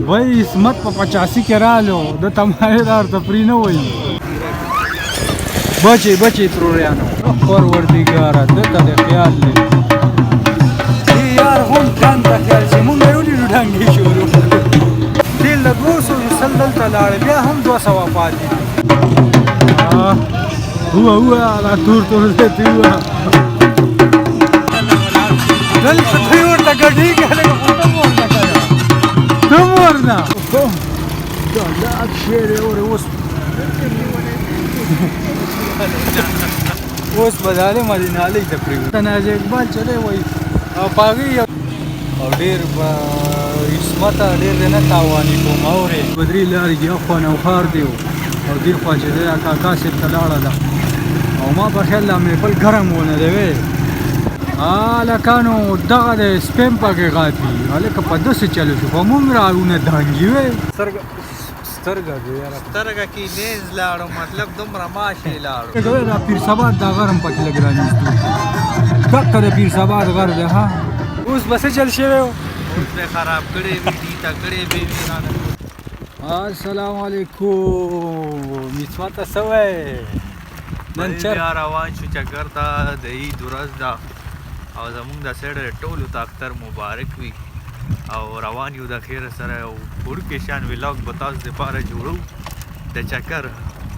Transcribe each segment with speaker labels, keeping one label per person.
Speaker 1: भाई इसमत पे 85 के रालो द तमाहेदार तफरी न वही बचे त्रोड़ियानो परवरदिगार दता दे ख्याल ले यार हम जान ता ख्याल से मुंगे उली ढंगी शुरू दिल लगोसो सल्दल तलाड़ बया हम 200 पाती हुआ ला तूर देती हुआ दल पथरी उड़ता गड्डी कहले तुम वरना لا شيري اوري اوس بداله مدینه علی تقریبا تناز اقبال چلے وای او پاغي او ډیر اسمت ډیر نه تاوانی کوم اوري بدري لاري دی خو نه خار دی او دی خو چې دا کاکا سي تلاړه ده او ما په خیال مې بل ګرم ونه دی حالا کانو دغه د سپیم پکې غاپي الکه په دسه چلو شو په مونږ راونه دانګي وې سترګه دی یاره سترګه کې لیز لاړو مطلب دومره ماشه لاړو دا پیر سبا دا غرم پکې لګرانی دغه د پیر سبا غر ده ها اوس بس چل شوی اوس به خراب کړي وی دي تا کړي به ویرانه السلام علیکم میثواته سوې نن چر روان شو چکر ته د عید ورځ ده او زمونږ د سیډ ټولو ته اختر مبارک وي او روان یو د خیر سره یو وړوکی شان ولاګ به تاسو دپاره جوړو د چکر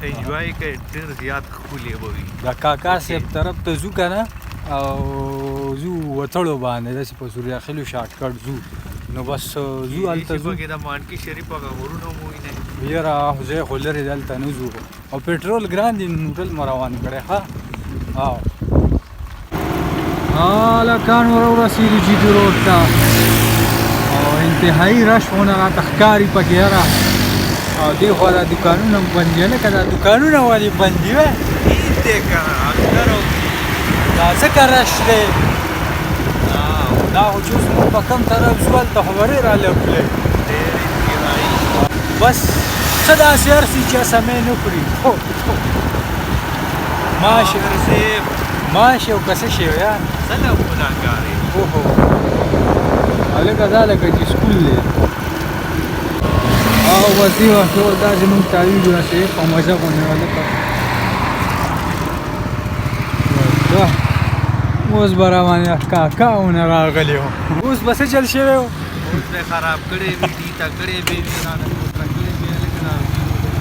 Speaker 1: انجوای کوئ ډېر زیات ښکلې به وي د کاکا صاحب طرف ته ځو که نه او ځو وتړو باندې داسې په سوریا خیلو شارټکټ ځو نو بس ځو هلته ځو پکې د مانکي شریف هغه غرونه مو وینئ یاره ځای خو لرې دلته نه ځو او پټرول ګران دي موټر مو روان کړی ښه او لکان ورسېدو جیدو روډ ته او انتهایي رش ونه راته ښکاري پکې یاره او دې خوا دا دوکانونه هم بند دي لکه دا دوکانونه ولې بند دي وی عید دی که نه اختر او دا ځکه رش دی دا خو چې اوس موږ په کوم طرف ځو هلته خو به ډېر هلکلی ډېر انتهایي بس څه داسې هر څه چې سمې نه کړي ماشي او که څه شی وی یار څه له ګناهګار یې اوهو هلکه دا لکه چې سکول دی او بس دې وخت ټول دا زمونږ تعویض داسې په مزه غوندې هلکه اوس به روانې کاکاونه راغلی وو اوس به څه چل شوی وو اوس به خراب کړی وي دي ته کړی به وي رانه کوتره کړی به هلکه دا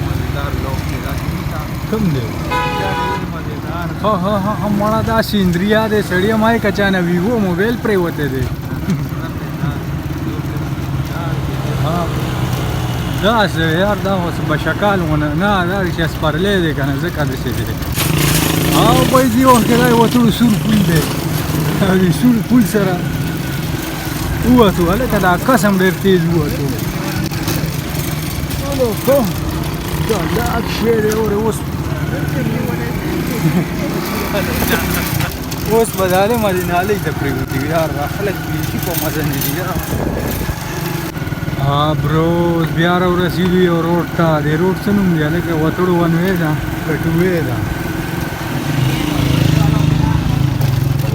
Speaker 1: مزېدار لوک دی دا کوم دی ها مړه دا سیندریا دی سړی مای کچانه ویوو موبایل پرېوتی دی داسې یار دا اوس بشکال ونه نه دا رښتیا سپرلی دی که نه ځکه داسې دی او بای دې وخت کې دا یو وتړو سور پول دی او دې سور پول سره ووتو هلکه دا قسم ډېر تېز ووتو دا لاک شی دی اورې اوس اوس بداله مدینه علی ته پرېوتي یار خلک بیخي په مزه نه دي بروز بیا راورسېدو یو روډ ته دې روډ څه نوم دی هلکه وتړو ون وې ده که ټو وې ده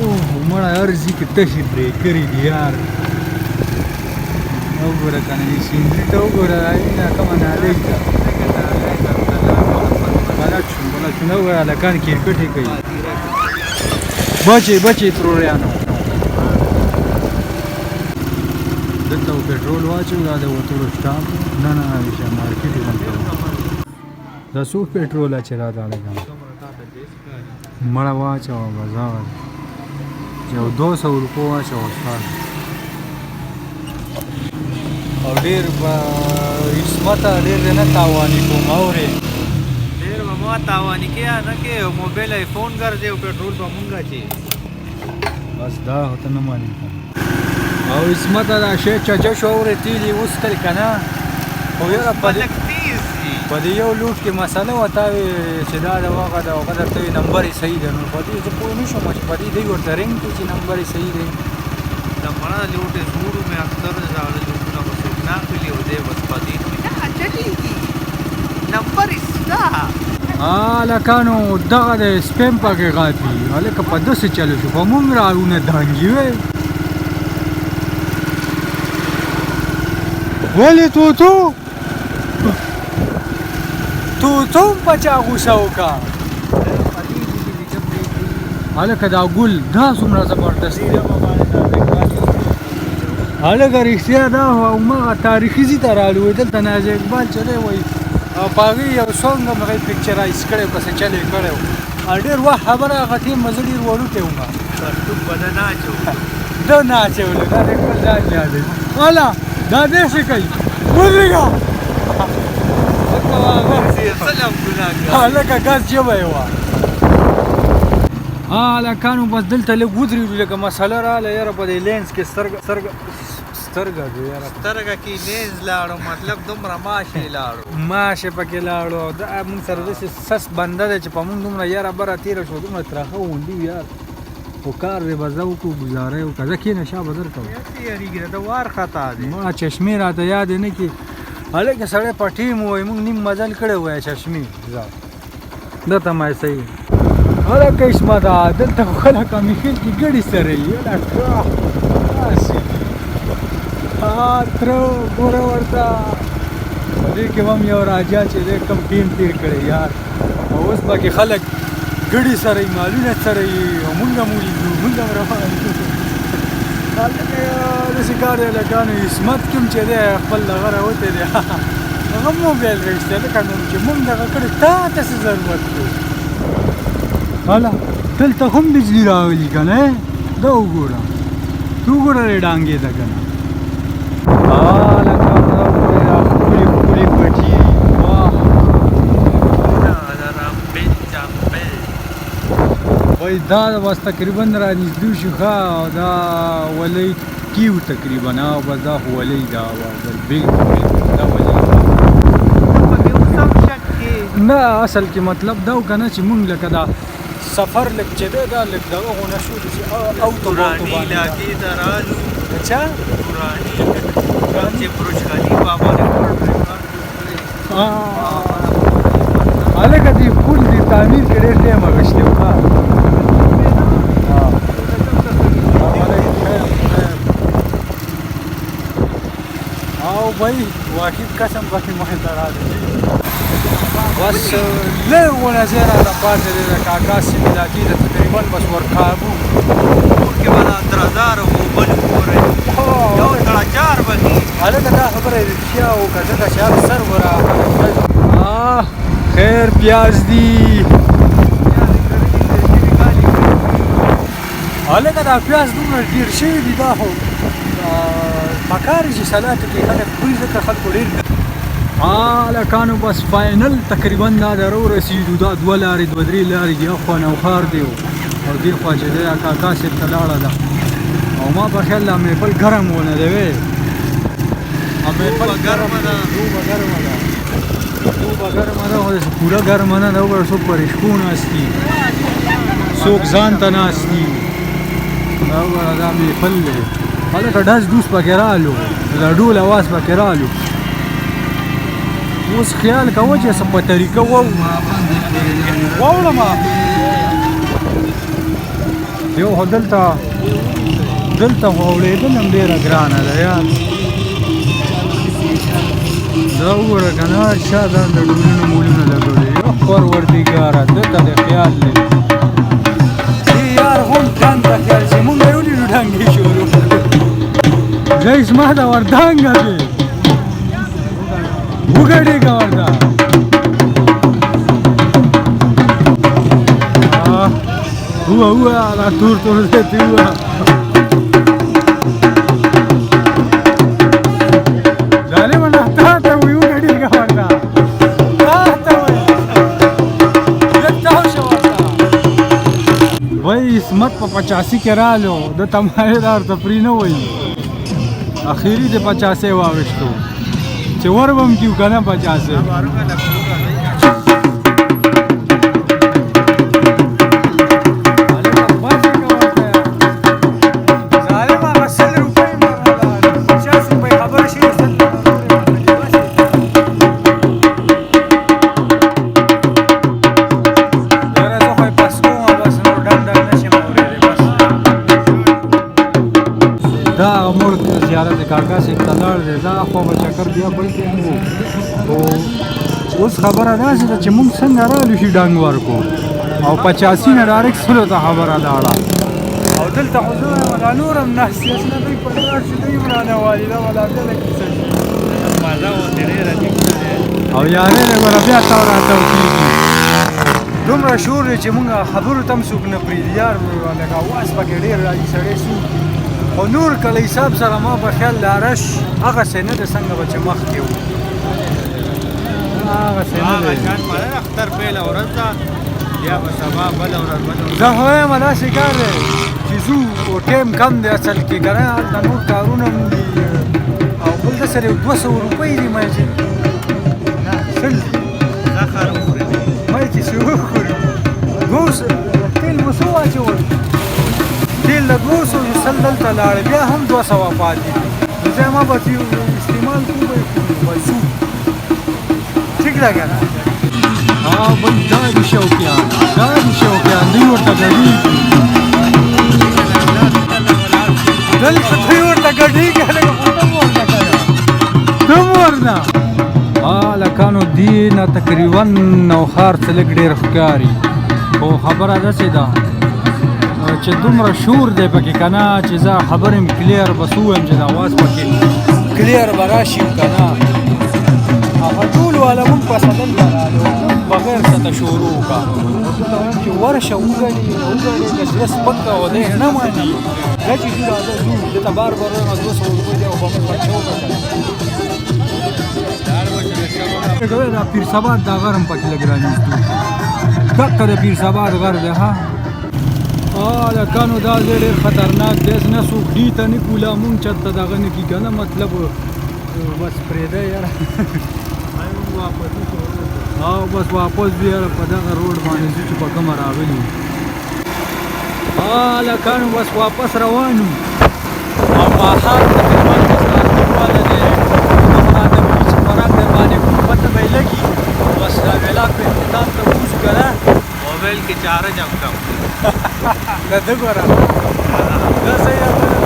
Speaker 1: اوه مړه هر ځي کې تشې پرې کړي دي یار وګوره که نه دې سیندري ته وګوره نه کومه نالۍ ته بلد شو نه وګوره هلکان کرکټ یې کوي بچې تروړیانو دلته و پټرول واچو دا د وتړو سټاپ نه مارکېټ یې دلته دا څو پټرول چې راته هلکه مړه واچوه بازار یو 200 روپو واچوه استاد او ډېر اسمته ډېر نه تاواني کوم اورې ډېر به ما تاواني کې نه کې موبایل ایفون ګرځې او پټرول به مونږ اچې بس دا خو ته نه مانې او اسمته دا شی چچه شو اورې تیلې وسکل که نه خو یاره په دې یو لوټ کې مسله ورته وې چې دا د هغه د هغه درته وي نمبر یې صحیح ده نو په دې زه پوه نه شوم چې په دې دوی ورته رنګ کړي چې نمبر یې صحیح دی د مړه لوټ یې زوړو مې اختر زاړه لوټونه به څوک نه اخلي او دی بس په دې نه چلېږي نمبر یې شته هلکانو دغه د سپیم پکې غاپي هلکه په دسې چلو شو په مونږ راونه دانګي وی ولې توتو هم په چا غوسه وکړه هلکه دا ګل دا څومره زبردست دی هلکه رښتیا دا هماغه تاریخي ځای ته رالو دلته نازي اقبال چې دی وایي په هغې یو سونګ هم هغې پکچرایز کړی و که څه چل یې کړی و ډېر وخت خبره هغه ټیم مې زه ډېر وړوکی وم ده نه اچولو دا د اقبال ځان یادوي والا دا داسې کوي ودرېږه هلکه ګاز ژبه یې وه هلکانو بس دلته لږ ودرېدو لکه مسله راغله یاره په دې لینس کې سترګه دی یاره
Speaker 2: سترګه کې لینز لاړو مطلب دومره ماشې لاړو
Speaker 1: ماشې پکې لاړو دا مونږ سره داسې سس بنده دی چې په مونږ دومره یاره بره تېره شوه دومره ترخه غونډي وو یار خو کار دی به زه وکړو ګزاره یې وکړه زه کښېنه شا به درکوم
Speaker 2: یارېږي د وار خطا دی
Speaker 1: ما چشمې راته یادې نه کړي هلکه سړی په ټیم ووایي مونږ نیم مزل کړی وایه چشمې زه دته ما صحیح هلکه عصمته دلته خو خلک همیخېل کې ګډې سره یي داسې تره ګوره ورته دې کې به هم یو راجا چې دی کم ټیم تېر کړی یار او اوس پکې خلک ګډې سره یي مالونه سره یي او مونږ هم ولیدو مونږ هم روان یو هلکه داسې کار دی هلکانو عصمت کوم چې دی خپل دغه راوتی دی هغه موبایل راویستی هلکه نو چې مونږ دغه کړی تا ته څه ضرورت دی هله دلته هم بجلي راغلي که نه دا وګوره ته وګوره دې ډانګې ته که نه هلکه ښکلې ښکلې پټي واه وایي دا بس تقریبا رانږدې شو ښه دا ولۍ کیو تقریبا بس دا خو ولۍ دا بالکل دا ولۍ نه اصل کې مطلب دا و که نه چې مونږ لکه دا سفر لږ چې دی دا لږ دغه غونه شو چې
Speaker 2: پراني علاقې ته رالو
Speaker 1: چا
Speaker 2: پراني چې برج خلیفه باندې
Speaker 1: هلکه دې پل دې تعمیر کې ډېر ټایم اخیستی و او بھائی واحد قسم پکې مخې ته راغلی بس لږ غونه ځای راته پاتې دی د کاکا سیمې علاقې ته تقریبا بس ورکابو
Speaker 2: مخکې به د اندرزار و بل ګورئ یو سړه چار بکې
Speaker 1: هلکه دا خبره یې رښتیا وکړه ځکه چې اکثر به خیر پیاز دي هلکه دا پیاز دومره ډېر شوي دي دا خو پکار چې سلاتو کې خلک خوري ځکه خلکو ډېر هلکانو بس فاینل تقریبا دا د رسېدو دا دوه لارې دوه درې لارې دي اخوا نوښار دی او دې خوا چې دی کاکا صاحب ته لاړه ده او ما په خیال دا میپل ګرم ونه دی وی
Speaker 2: میپل ګرمه ده
Speaker 1: دوبه ګرمه ده خو داسې پوره ګرمه نه ده وګوره څوک په رشکو ناست دي څوک ځان ته ناست دي دا وګوره دا میپل دی هلکه ډز ډوس پکې رالو د ډول اواز پکې رالو اوس خیال کوه چې څه په طریقه واوړم یو خو دلته خو اورېدل هم ډېره ګرانه ده یار دا وګوره که نه شا دا د ډولونو مولونه لګولي یو پروردګاره دته د خیال دی دې یار هم ډنګ ته خیال چې مونږ یې ولیدو ډنګې شروع زه زما د وردانګه دی وګړېږه ورته هو دا تور دی ته ظالمه نه تا ته وي وګړېږه ورته تا ته وایي لږ تاو شه ورته وایي عصمت په 85 کې رالو د تمایل ورته پرې نه وایي اخیري د 85 واوښتو چې ور به م کیو که نه 85 دا مور زیارت کاکا صاحب ته لاړ دی دا خو به چکر بیا بل کې وو خو اوس خبره داسې ده چې موږ څنګه رالو شي ډنګ ورکو او 85 نه ډایرکټ سلو ته خبره لاړه او دلته خو زه وایم دا نور هم ناست یاست نه دوی په لاړ شي دوی ورانه والي دا ولا دله کیسه شي
Speaker 2: مازه ورته ډېره نږدې
Speaker 1: او یارې دی ګوره بیا تاو راتاو کېږي دومره شور دی چې مونږ خبرو ته هم څوک نه پرېږدي یار لکه اواز پکې ډېر راځي سړی سو خو نور کله حساب سره ما په خیال لارش هغسې نه دی څنګه به چې مخکې وو هغسې نه دی
Speaker 2: شان باندې اختر پیله ورځ ده بیا به سبا بله ورځ
Speaker 1: زه خو وایم داسې کار دی چې ځو او ټایم کم دی اصل کې که نه هلته نور کارونه هم دي او بل ده سره 200 روپۍ دي ما چې نه سل دي
Speaker 2: زخر وخوري
Speaker 1: ما چې څه وخوري تیل مو څه واچول تیل له 200 سل دلته لاړې بیا هم 200 پاتې دي نو زه ما به استعمال کوو به ځو ټیک ده که نه بل دا دي شوقیان دوی ورته ګډېږي دلته دوی ورته ګډېږي هلکه خو ته مو ورته که نه ته مو ورته هلکانو دې نه تقریبا نوښار څه لږ ډېر ښکاري خو خبره داسې ده چې دومره شور دی پکې که نه چې زه خبرې م کلیر بس ووایم چې د اواز پکې کلیر به راشي که نه هغه ټول والا مونږ پسه دلته رالو بغیر څه شروع وکړه ورته وایم چې ورشه وګڼې د زړه سپک که او دی نه ماني دا چې ځو راځه ځو دلته بار بار وایم 200 روپۍ دی او به مونږ بچه وکړه دا پیر سبات دا غر هم پکې لږ رانیږدو دقه د پیر سبات غر دی ها هلکانو دا ځای ډېر خطرناک دی نه څوک ډي ته نه کړو لا مونږ چېرته دغه نه کړي که نه مطلب بس پرېږده یاره او بس واپس بیا په دغه روډ باندې ځو چې په کومه راغلي یو هلکانو بس واپس روان یو او ماښام تقریبا واله دی همدا د بیچ خوراک در باندې کوم پته به یې لګي بس دا ویلاګ په اختتام ته ووځو که نه
Speaker 2: موبایل کې چارج هم کم
Speaker 1: دا ده ګوره دا صحیح